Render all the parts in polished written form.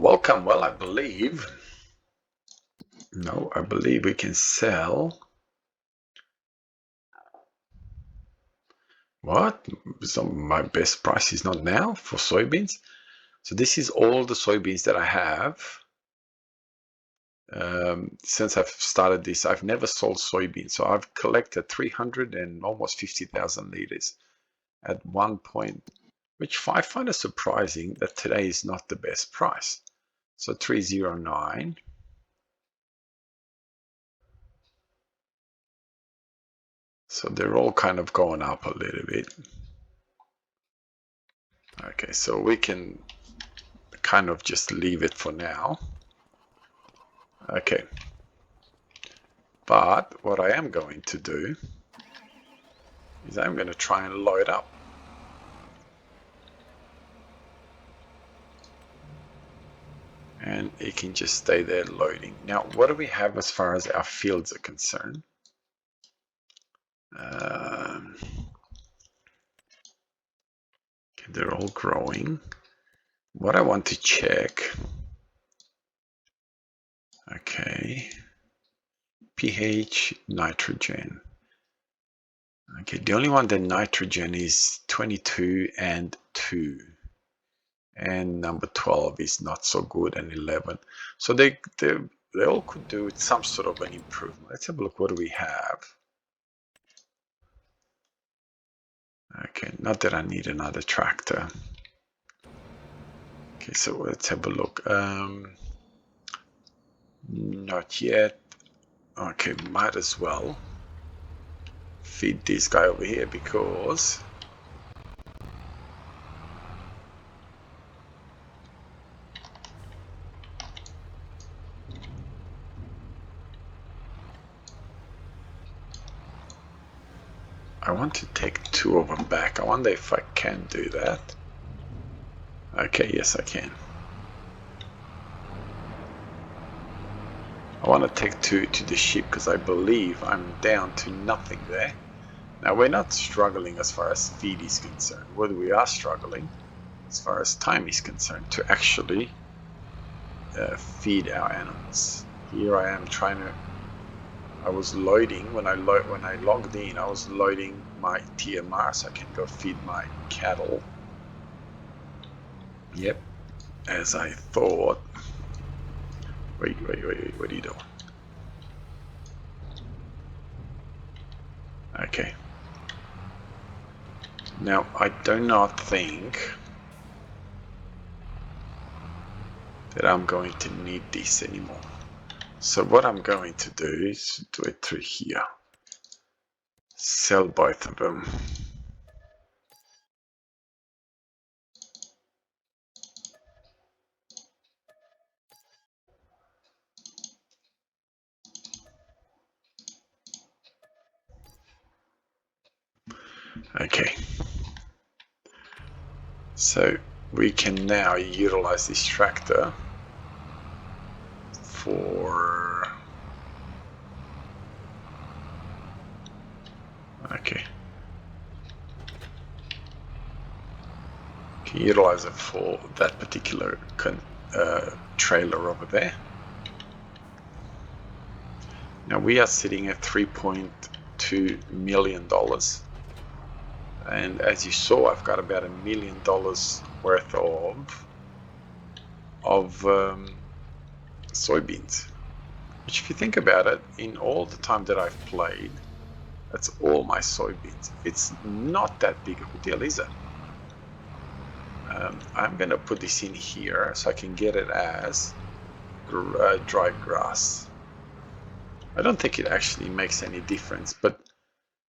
welcome. Well, I believe we can sell. What? So my best price is not now for soybeans. So this is all the soybeans that I have. Since I've started this, I've never sold soybeans. So I've collected 300 and almost 50,000 liters at one point, which I find it surprising that today is not the best price. So 309. So they're all kind of going up a little bit. Okay, so we can kind of just leave it for now. Okay. But what I am going to do is I'm going to try and load up. And it can just stay there loading. Now, what do we have as far as our fields are concerned? Okay, they're all growing. What I want to check, okay, pH, nitrogen. Okay, the only one that nitrogen is 22 and 2. And number 12 is not so good, and 11. So they all could do with some sort of an improvement. Let's have a look. What do we have? Okay, not that I need another tractor. Okay, so let's have a look. Not yet. Okay, might as well feed this guy over here because I want to take 2 of them back. I wonder if I can do that. Okay, yes I can. I want to take 2 to the ship because I believe I'm down to nothing there. Now we're not struggling as far as feed is concerned. What we are struggling as far as time is concerned to actually feed our animals. Here I am trying to. I was loading when I logged in. I was loading my TMR so I can go feed my cattle. Yep, as I thought. Wait, what are you doing? Okay. Now, I do not think that I'm going to need this anymore. So what I'm going to do is do it through here. Sell both of them. Okay. So we can now utilize this tractor for, okay, can utilize it for that particular trailer over there. Now we are sitting at $3.2 million, and as you saw, I've got about $1 million worth of soybeans, which, if you think about it, in all the time that I've played, that's all my soybeans. It's not that big of a deal, is it? I'm going to put this in here so I can get it as dry grass. I don't think it actually makes any difference, but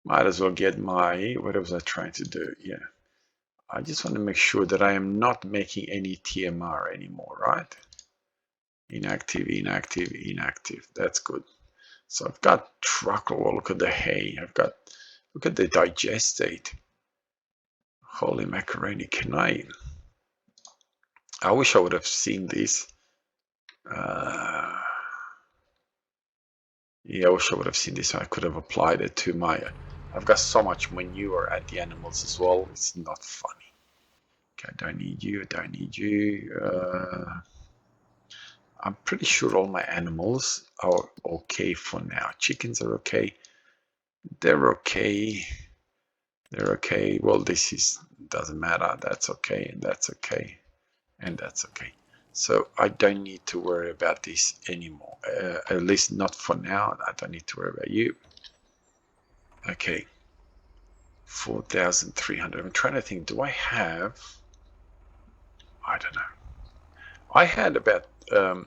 might as well get my, what was I trying to do? Yeah, I just want to make sure that I am not making any TMR anymore, right? Inactive, inactive, inactive. That's good. So I've got truckle. Look at the hay. Look at the digestate. Holy macaroni! I wish I would have seen this. Yeah, I wish I would have seen this. I could have applied it to my. I've got so much manure at the animals as well. It's not funny. Okay, I don't need you. I don't need you. I'm pretty sure all my animals are okay for now. Chickens are okay. They're okay. They're okay. Well, this is doesn't matter. That's okay. And that's okay. And that's okay. So I don't need to worry about this anymore. At least not for now. I don't need to worry about you. Okay. 4,300. I'm trying to think. Do I have? I don't know. I had about.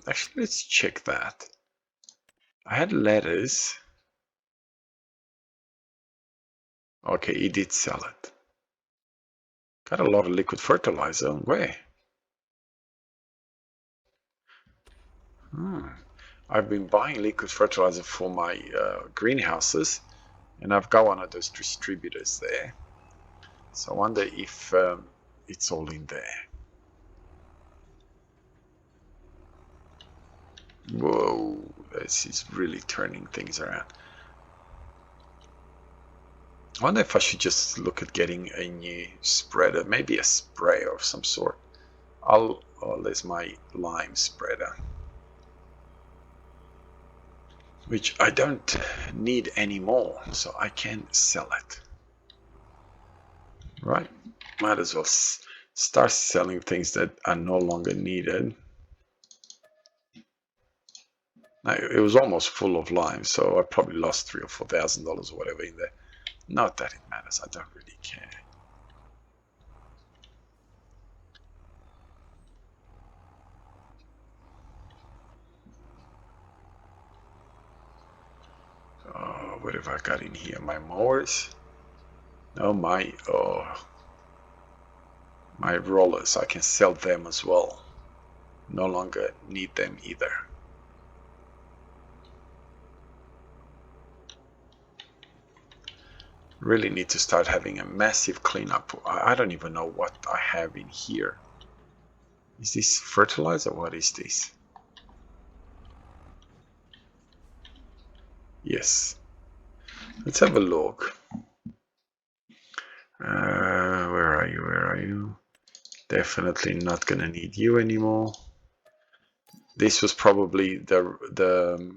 Actually, let's check that. I had letters. Okay, he did sell it. Got a lot of liquid fertilizer. Where? I've been buying liquid fertilizer for my greenhouses, and I've got one of those distributors there. So I wonder if it's all in there. Whoa, this is really turning things around. I wonder if I should just look at getting a new spreader, maybe a sprayer of some sort. Oh, there's my lime spreader, which I don't need anymore, so I can sell it. Right, might as well start selling things that are no longer needed. Now, it was almost full of lime, so I probably lost $3,000 or $4,000 or whatever in there. Not that it matters, I don't really care. What have I got in here? My mowers? No, my rollers. I can sell them as well. No longer need them either. Really need to start having a massive cleanup. I don't even know what I have in here. Is this fertilizer? What is this? Yes. Let's have a look. Where are you? Where are you? Definitely not gonna need you anymore. This was probably the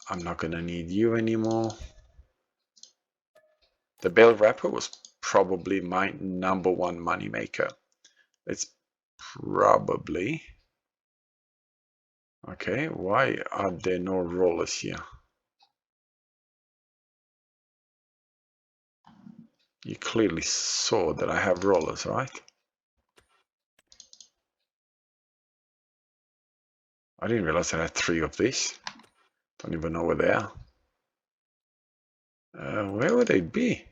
I'm not gonna need you anymore. The bale wrapper was probably my #1 moneymaker. It's probably okay. Why are there no rollers here? You clearly saw that I have rollers, right? I didn't realize I had 3 of these. Don't even know where they are. Where would they be?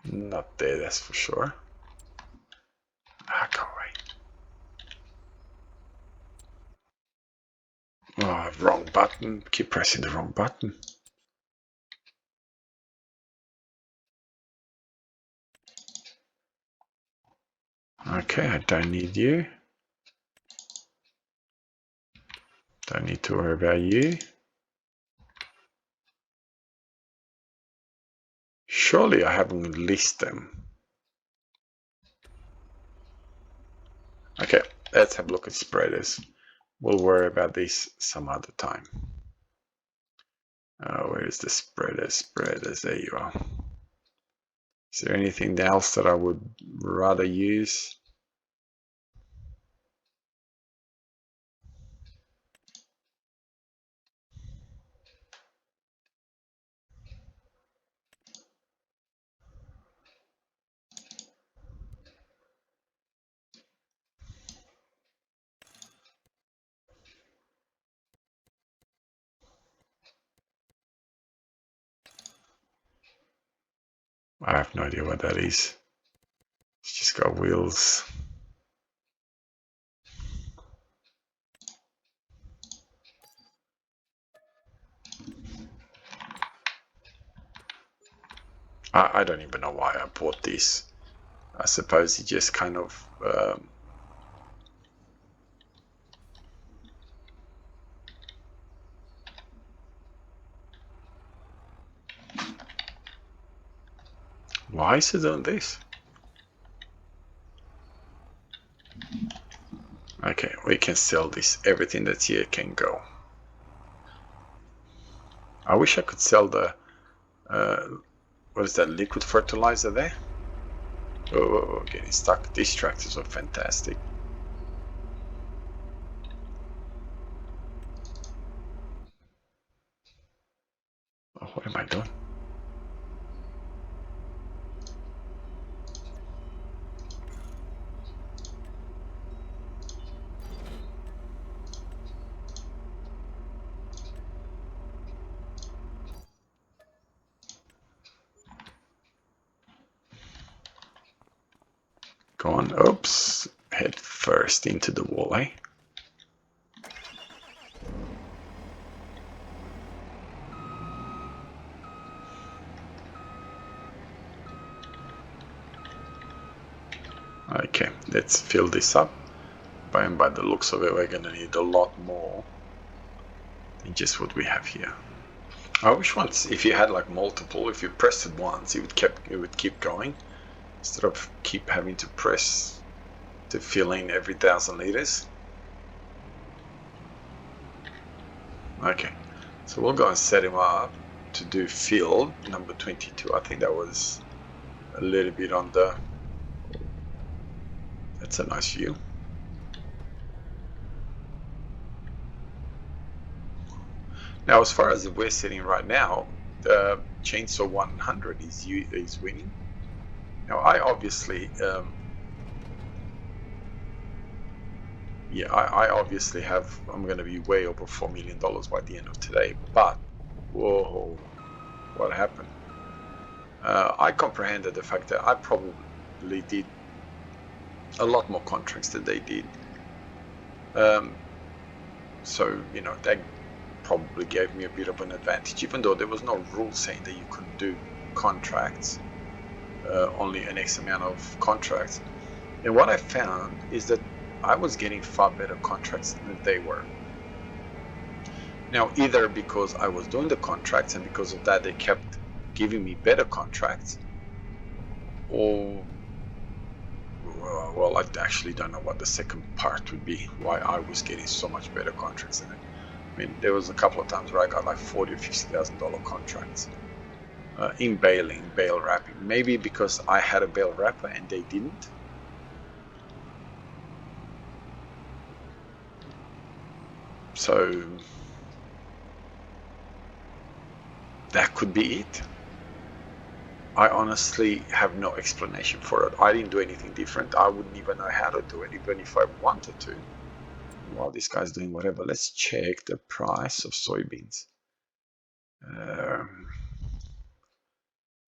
Not there, that's for sure. Go away. Oh, wrong button. Keep pressing the wrong button. Okay, I don't need you. Don't need to worry about you. Surely I haven't listed them. Okay, let's have a look at spreaders. We'll worry about this some other time. Where is the spreader? Spreaders, there you are. Is there anything else that I would rather use? I have no idea what that is. It's just got wheels. I don't even know why I bought this. I suppose it just kind of Why is it doing this? Okay, we can sell this. Everything that's here can go. I wish I could sell the what is that, liquid fertilizer there? Oh, getting stuck. These tractors are fantastic. Oh, what am I doing? Go on. Oops. Head first into the wall, eh? Okay, let's fill this up. And by the looks of it, we're gonna need a lot more than just what we have here. I wish once, if you had like multiple, if you pressed it once, it would keep going instead of keep having to press to fill in every 1,000 liters. Okay, so we'll go and set him up to do field number 22. I think that was a little bit on the. That's a nice view. Now, as far as we're sitting right now, the Chainsaw100 is winning. Now, I obviously, I obviously have. I'm going to be way over $4 million by the end of today. But, whoa, what happened? I comprehended the fact that I probably did a lot more contracts than they did. So, you know, that probably gave me a bit of an advantage, even though there was no rule saying that you couldn't do contracts, only an X amount of contracts. And what I found is that I was getting far better contracts than they were. Now, either because I was doing the contracts and because of that they kept giving me better contracts, or well, I actually don't know what the second part would be, why I was getting so much better contracts than it. I mean, there was a couple of times where I got like $40,000 or $50,000 contracts in bale wrapping. Maybe because I had a bale wrapper and they didn't. So that could be it. I honestly have no explanation for it. I didn't do anything different. I wouldn't even know how to do it, even if I wanted to. While this guy's doing whatever, let's check the price of soybeans.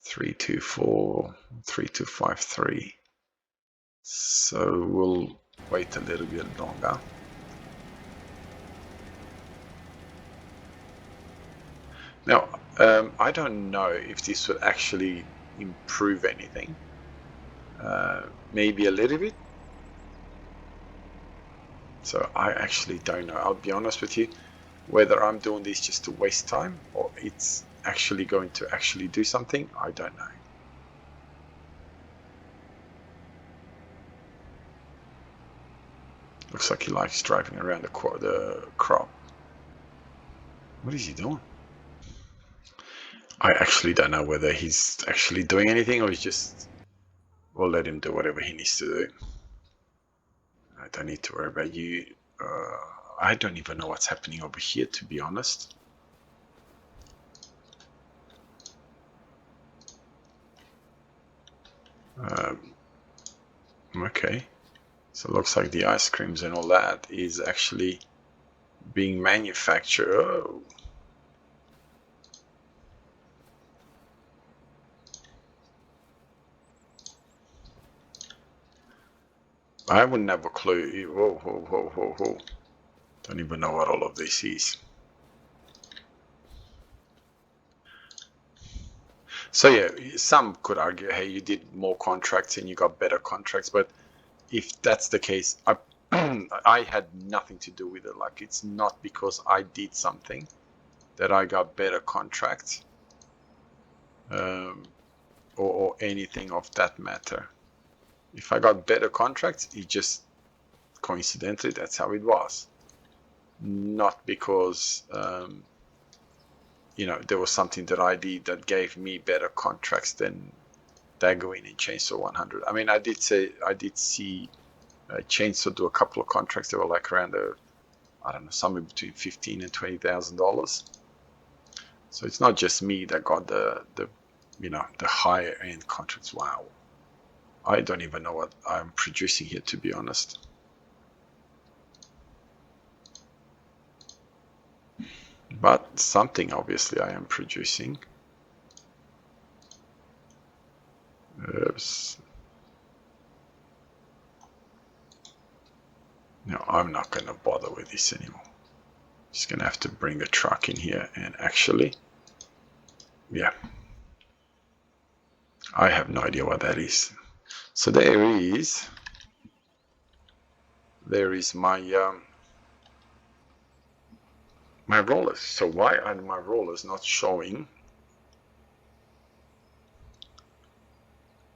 324, 3253. So we'll wait a little bit longer. Now, I don't know if this would actually improve anything. Maybe a little bit. So I actually don't know. I'll be honest with you, whether I'm doing this just to waste time or it's actually going to actually do something, I don't know. Looks like he likes driving around the crop. What is he doing? I actually don't know whether he's actually doing anything or he's just, we'll let him do whatever he needs to do. I don't need to worry about you. I don't even know what's happening over here, to be honest. Okay, so it looks like the ice creams and all that is actually being manufactured. Oh. I wouldn't have a clue. Whoa, whoa, whoa, whoa, whoa. Don't even know what all of this is. So yeah, some could argue, hey, you did more contracts and you got better contracts, but if that's the case, I had nothing to do with it. Like, it's not because I did something that I got better contracts, or anything of that matter. If I got better contracts, it just coincidentally that's how it was. Not because you know, there was something that I did that gave me better contracts than Daggerwin and Chainsaw100. I mean, I did see Chainsaw do a couple of contracts that were like around I don't know, somewhere between $15,000 and $20,000. So it's not just me that got the you know, the higher end contracts. Wow, I don't even know what I'm producing here, to be honest. But something obviously I am producing. Oops. No, I'm not going to bother with this anymore. Just going to have to bring a truck in here and actually, yeah, I have no idea what that is. So there is my my rollers. So why are my rollers not showing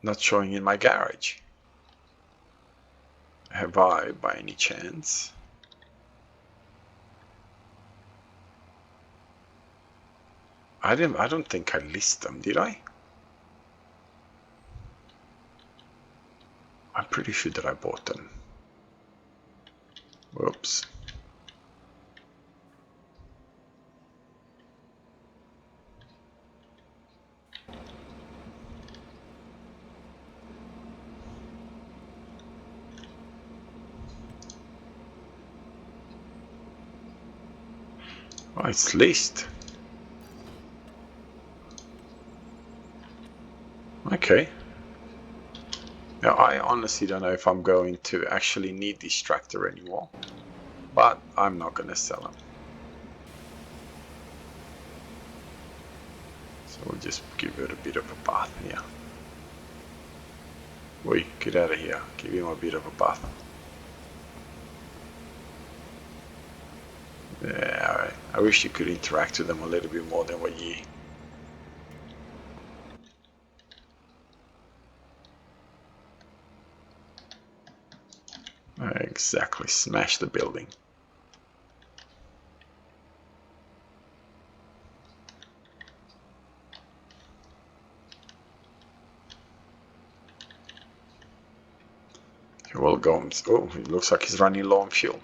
in my garage? Have I, by any chance, I don't think I list them, did I? I'm pretty sure that I bought them. Whoops. Oh, it's list. Okay. Now, I honestly don't know if I'm going to actually need this tractor anymore, but I'm not going to sell them. So we'll just give it a bit of a bath here. Oi, get out of here. Give him a bit of a bath. Yeah, I wish you could interact with them a little bit more than what you... Exactly, smash the building. Well, go. Oh, it looks like he's running low on fuel.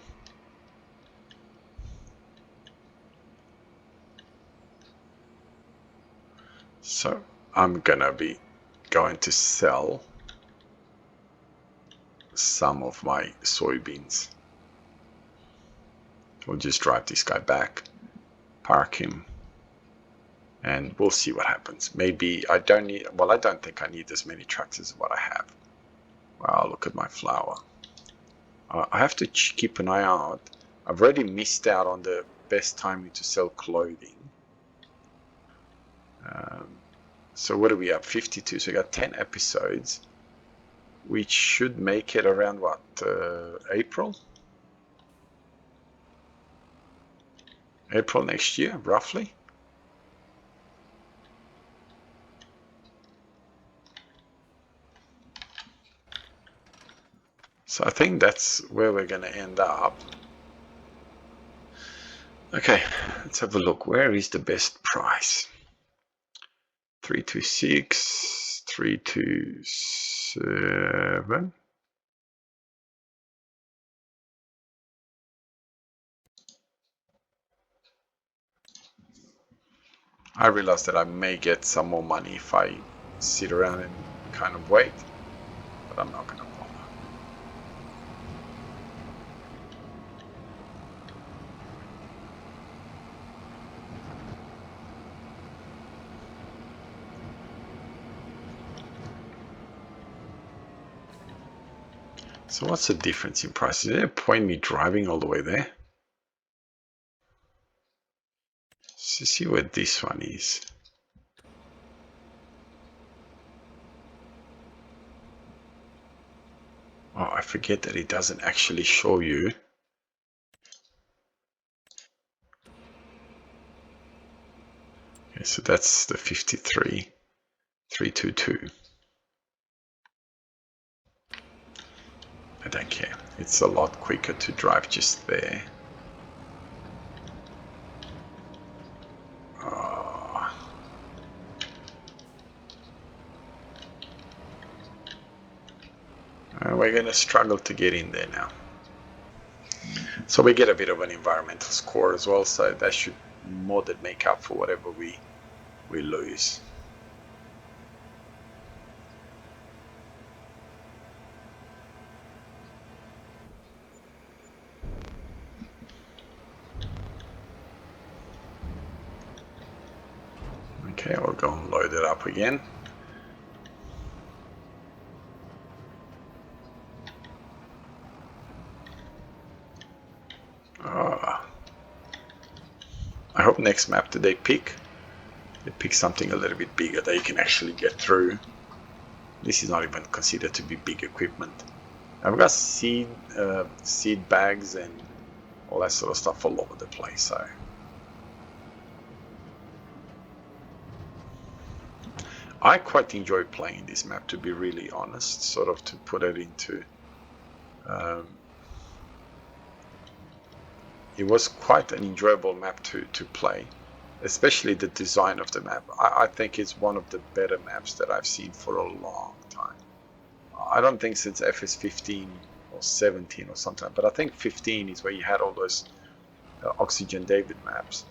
So I'm gonna be going to sell some of my soybeans. We'll just drive this guy back, park him, and we'll see what happens. Maybe I don't need, well, I don't think I need as many trucks as what I have. Wow, look at my flour. I have to keep an eye out. I've already missed out on the best timing to sell clothing. So what do we have? 52. So we got 10 episodes, which should make it around what, April? April next year, roughly. So I think that's where we're going to end up. Okay, let's have a look. Where is the best price? 326, 327. I realize that I may get some more money if I sit around and kind of wait, but I'm not going to bother. So what's the difference in price? Is there a point me driving all the way there? So see where this one is. Oh, I forget that it doesn't actually show you. Okay, so that's the 53. 322. I don't care. It's a lot quicker to drive just there. We're going to struggle to get in there now. So we get a bit of an environmental score as well, so that should more than make up for whatever we lose. Okay, we'll go and load it up again. I hope next map that they pick something a little bit bigger that you can actually get through. This is not even considered to be big equipment. I've got seed bags and all that sort of stuff all over the place. So I quite enjoy playing this map, to be really honest, sort of to put it into... it was quite an enjoyable map to play, especially the design of the map. I think it's one of the better maps that I've seen for a long time. I don't think since FS15 or 17 or something, but I think 15 is where you had all those Oxygen David maps.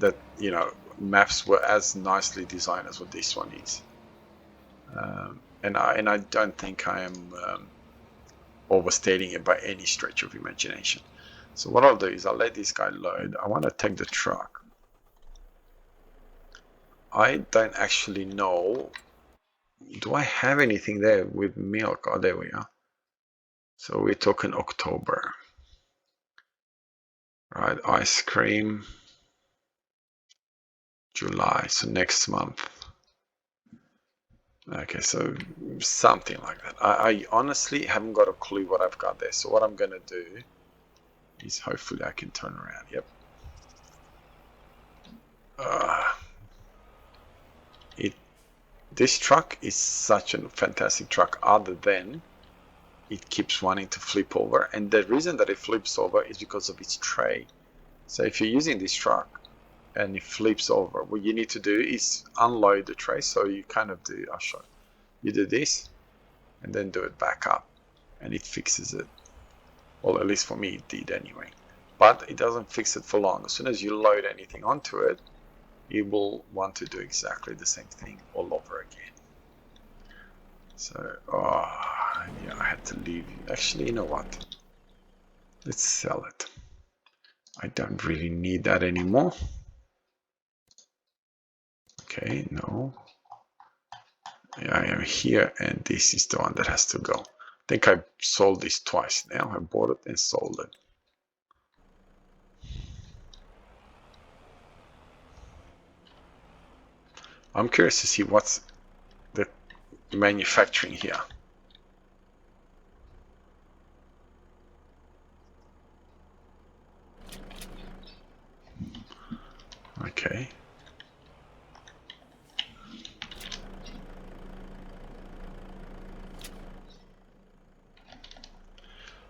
That, you know, maps were as nicely designed as what this one is. And I don't think I am overstating it by any stretch of imagination. So what I'll do is I'll let this guy load. I want to take the truck. I don't actually know. Do I have anything there with milk? Oh, there we are. So we're talking October. Right, ice cream. July, so next month. Okay, so something like that. I honestly haven't got a clue what I've got there. So what I'm going to do is hopefully I can turn around. Yep. This truck is such a fantastic truck, other than it keeps wanting to flip over. And the reason that it flips over is because of its tray. So if you're using this truck and it flips over, what you need to do is unload the tray. So you kind of do, I'll show you. You do this and then do it back up and it fixes it. Well, at least for me it did anyway. But it doesn't fix it for long. As soon as you load anything onto it, you will want to do exactly the same thing all over again. So, yeah, I had to leave. Actually, you know what? Let's sell it. I don't really need that anymore. Okay, no. I am here, and this is the one that has to go. I think I sold this twice now. I bought it and sold it. I'm curious to see what's the manufacturing here. Okay.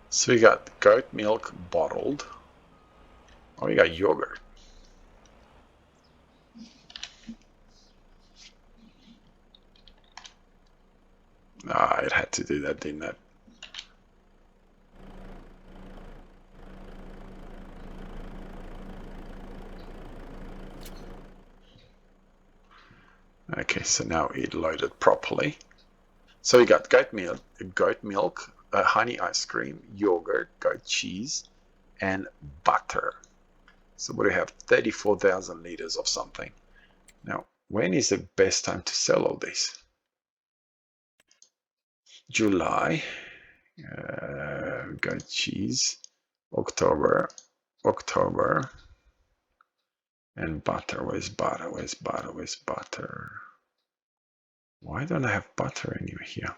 So we got goat milk bottled. Oh, we got yogurt. It had to do that, didn't it? Okay, so now it loaded properly. So we got goat milk, honey ice cream, yogurt, goat cheese, and butter. So what do we have? 34,000 liters of something. Now, when is the best time to sell all this? July, goat cheese, October, and butter. Where's butter? Where's butter? Where's butter? Why don't I have butter anywhere here?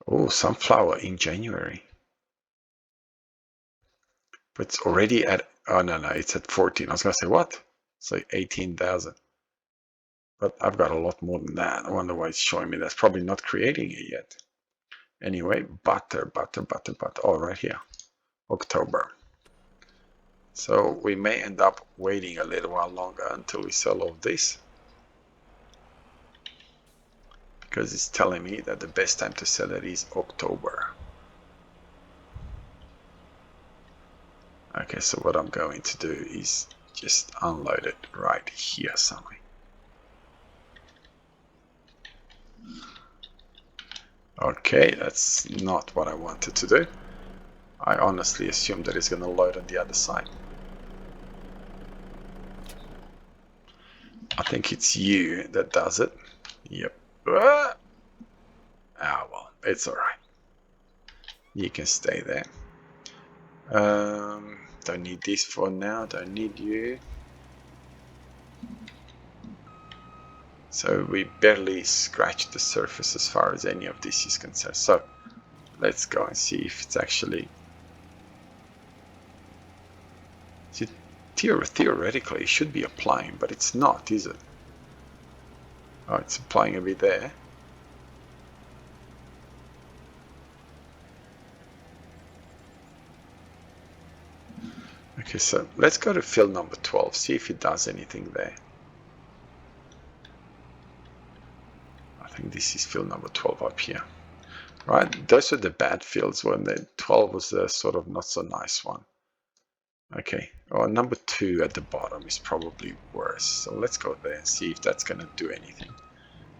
Oh, sunflower in January. But it's already at, oh no, it's at 14. I was gonna say, what? So 18,000. But I've got a lot more than that. I wonder why it's showing me that's probably not creating it yet. Anyway, butter. Oh, right here. October. So we may end up waiting a little while longer until we sell all this. Because it's telling me that the best time to sell it is October. Okay, so what I'm going to do is just unload it right here somewhere. Okay, that's not what I wanted to do. I honestly assumed that it's going to load on the other side. I think it's you that does it. Yep. Ah, well, it's alright. You can stay there. Don't need this for now. Don't need you. So we barely scratched the surface as far as any of this is concerned. So let's go and see if it's actually... See, theoretically it should be applying, but it's not, is it? Oh, it's applying a bit there. Okay, so let's go to fill number 12, see if it does anything there. I think this is fill number 12 up here. Right, those are the bad fields, when the 12 was the sort of not so nice one. Okay, well, number 2 at the bottom is probably worse. So let's go there and see if that's going to do anything.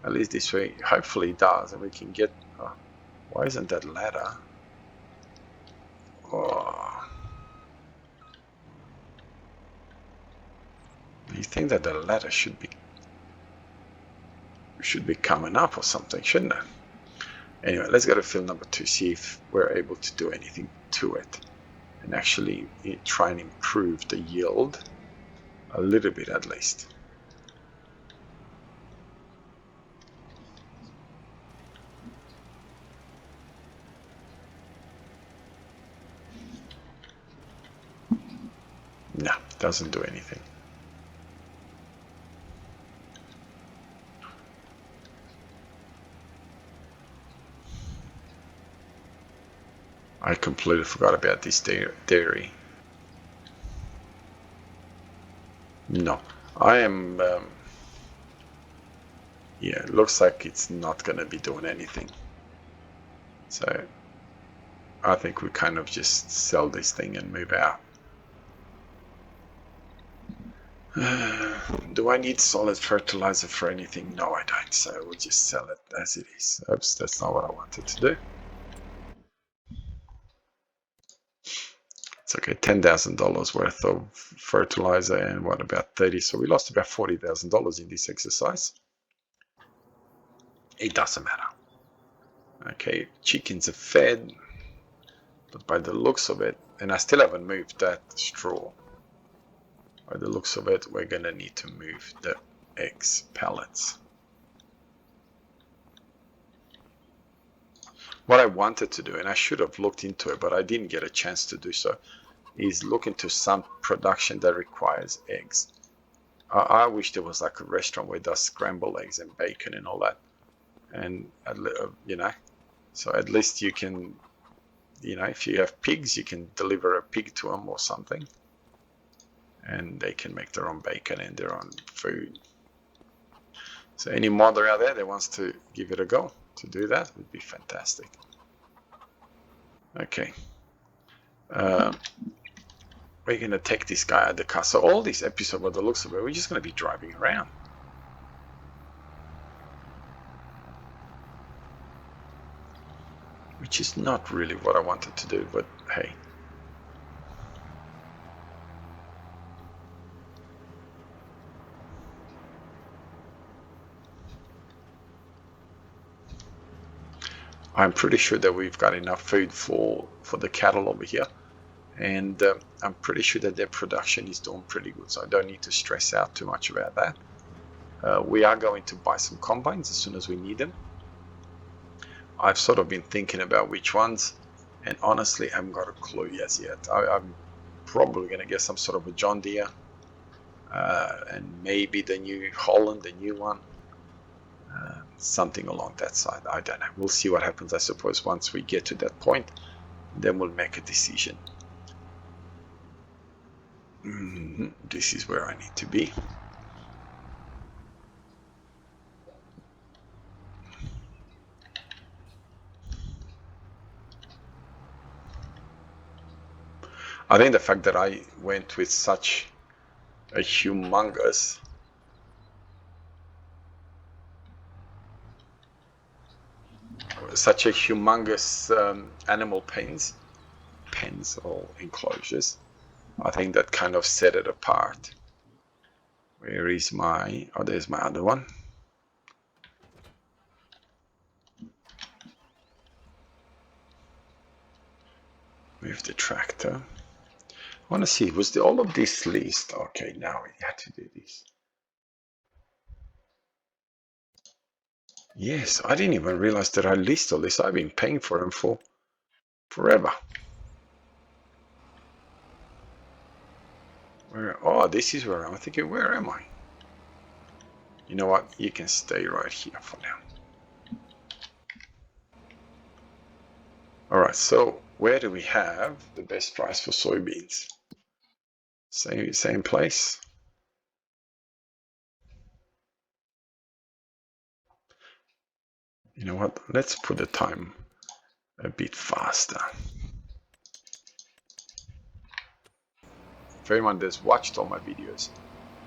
At least this way, hopefully it does, and we can get... Oh, why isn't that ladder? Oh. You think that the ladder should be coming up or something, shouldn't it? Anyway, let's go to field number 2, see if we're able to do anything to it and actually try and improve the yield a little bit at least. No, doesn't do anything. I completely forgot about this dairy. No, I am... yeah, it looks like it's not going to be doing anything. So I think we kind of just sell this thing and move out. Do I need solid fertilizer for anything? No, I don't. So we'll just sell it as it is. Oops, that's not what I wanted to do. It's okay, $10,000 worth of fertilizer and what, about 30? So we lost about $40,000 in this exercise. It doesn't matter. Okay, chickens are fed, but by the looks of it, and I still haven't moved that straw. By the looks of it, we're gonna need to move the eggs pellets. What I wanted to do, and I should have looked into it, but I didn't get a chance to do so, is look into some production that requires eggs. I wish there was like a restaurant where it does scrambled eggs and bacon and all that. And, you know, so at least you can, you know, if you have pigs, you can deliver a pig to them or something. And they can make their own bacon and their own food. So any modder out there that wants to give it a go to do that would be fantastic. Okay. We're going to take this guy at the car. So all this episode, by the looks of it, we're just going to be driving around. Which is not really what I wanted to do, but hey. I'm pretty sure that we've got enough food for the cattle over here. And I'm pretty sure that their production is doing pretty good, so I don't need to stress out too much about that. We are going to buy some combines as soon as we need them. I've sort of been thinking about which ones, and honestly, I haven't got a clue as yet. I'm probably going to get some sort of a John Deere. and maybe the New Holland, the new one, something along that side. I don't know. We'll see what happens, I suppose, once we get to that point. Then we'll make a decision. This is where I need to be. I think the fact that I went with such a humongous animal pens or enclosures, I think that kind of set it apart. Where is my, oh, there's my other one. With the tractor. I want to see, was all of this list? Okay, now we had to do this. Yes, I didn't even realize that I list all this. I've been paying for them for forever. Oh, this is where I'm thinking, where am I? You know what? You can stay right here for now. All right, so where do we have the best price for soybeans? Same place. You know what? Let's put the time a bit faster. If anyone that's watched all my videos,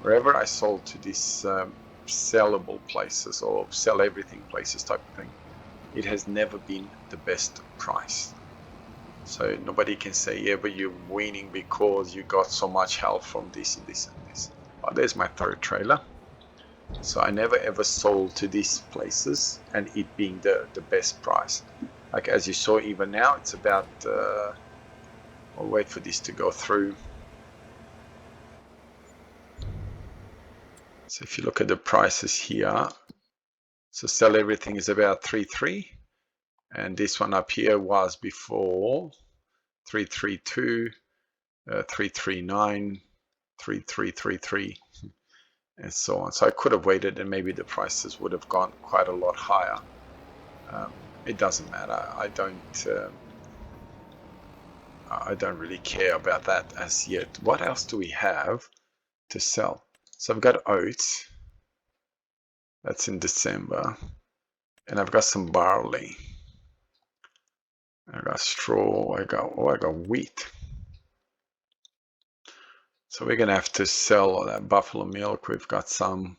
wherever I sold to these sellable places or sell everything places type of thing, it has never been the best price. So nobody can say, yeah, but you're winning because you got so much help from this and this and this. Oh, there's my third trailer. So I never ever sold to these places and it being the best price. Like as you saw, even now it's about, I'll wait for this to go through. So if you look at the prices here, so sell everything is about 3.3, and this one up here was before 3.32, 3.39, 3.333, and so on. So I could have waited and maybe the prices would have gone quite a lot higher. It doesn't matter. I don't really care about that as yet. What else do we have to sell? So I've got oats. That's in December. And I've got some barley. I got straw. I got wheat. So we're going to have to sell all that buffalo milk. We've got some.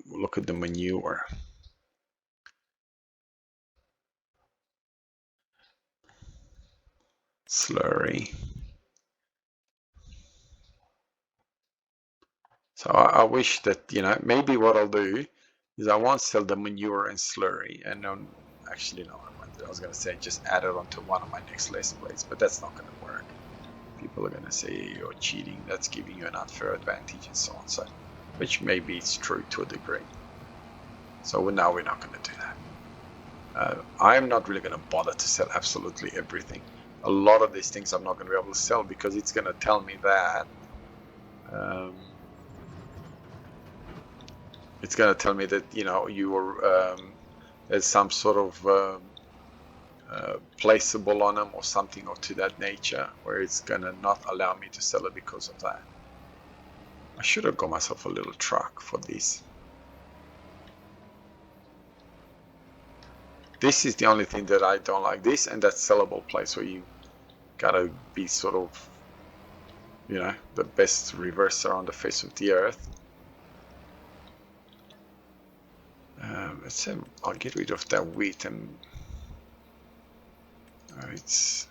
Look at the manure. Slurry. So I wish that, you know, maybe what I'll do is I won't sell the manure and slurry. And actually, no, I was going to say just add it onto one of my next let's plays, but that's not going to work. People are going to say you're cheating, that's giving you an unfair advantage and so on. So, which maybe it's true to a degree. So now we're not going to do that. I'm not really going to bother to sell absolutely everything. A lot of these things I'm not going to be able to sell because it's going to tell me that it's going to tell me that, you know, you were there's some sort of placeable on them or something or to that nature, where it's going to not allow me to sell it because of that. I should have got myself a little truck for this. This is the only thing that I don't like. This and that sellable place where you gotta be sort of, you know, the best reverser on the face of the earth. Let's say I'll get rid of that wheat and it's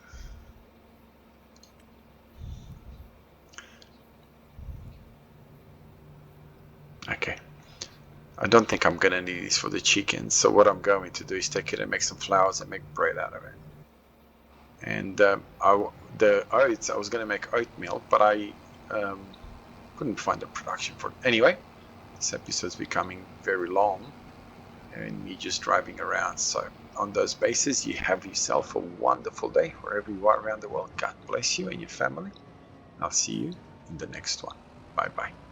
okay. I don't think I'm gonna need this for the chickens, so what I'm going to do is take it and make some flours and make bread out of it. And the oats, I was gonna make oat milk, but I couldn't find a production for it. Anyway, this episode's becoming very long and me just driving around. So on those bases, you have yourself a wonderful day wherever you are around the world. God bless you and your family. I'll see you in the next one. Bye bye.